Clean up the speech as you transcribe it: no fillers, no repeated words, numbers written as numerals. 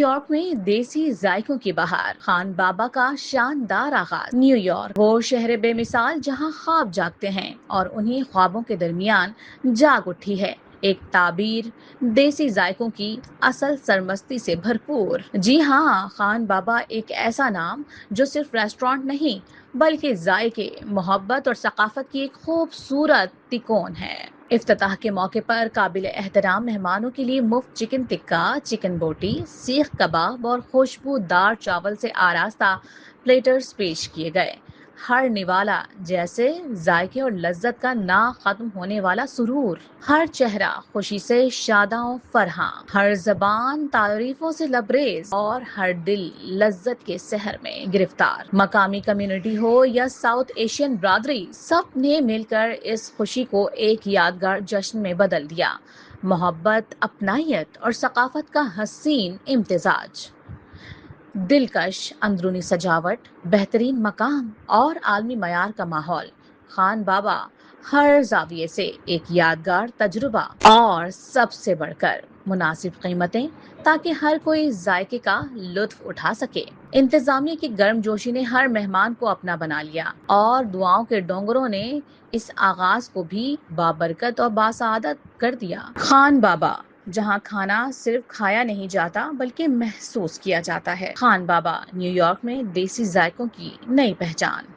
York میں دیسی ذائقوں کی بہار، خان بابا کا شاندار آغاز۔ نیو یارک وہ شہر بے مثال جہاں خواب جاگتے ہیں اور انہی خوابوں کے درمیان جاگ اٹھی ہے ایک تعبیر دیسی ذائقوں کی اصل سرمستی سے بھرپور۔ جی ہاں، خان بابا ایک ایسا نام جو صرف ریسٹورانٹ نہیں بلکہ ذائقے، محبت اور ثقافت کی ایک خوبصورت تکون ہے۔ افتتاح کے موقع پر قابل احترام مہمانوں کے لیے مفت چکن ٹکا، چکن بوٹی، سیخ کباب اور خوشبودار چاول سے آراستہ پلیٹرز پیش کیے گئے۔ ہر نوالا جیسے ذائقے اور لذت کا نہ ختم ہونے والا سرور۔ ہر چہرہ خوشی سے شاداں و فرحاں، ہر زبان تعریفوں سے لبریز اور ہر دل لذت کے سحر میں گرفتار۔ مقامی کمیونٹی ہو یا ساؤتھ ایشین برادری، سب نے مل کر اس خوشی کو ایک یادگار جشن میں بدل دیا۔ محبت، اپنائیت اور ثقافت کا حسین امتزاج۔ دلکش اندرونی سجاوٹ، بہترین مقام اور عالمی معیار کا ماحول، خان بابا ہر زاویے سے ایک یادگار تجربہ، اور سب سے بڑھ کر مناسب قیمتیں تاکہ ہر کوئی ذائقے کا لطف اٹھا سکے۔ انتظامیہ کی گرم جوشی نے ہر مہمان کو اپنا بنا لیا اور دعاؤں کے ڈونگروں نے اس آغاز کو بھی بابرکت اور باسعادت کر دیا۔ خان بابا، جہاں کھانا صرف کھایا نہیں جاتا بلکہ محسوس کیا جاتا ہے۔ خان بابا، نیو یارک میں دیسی ذائقوں کی نئی پہچان۔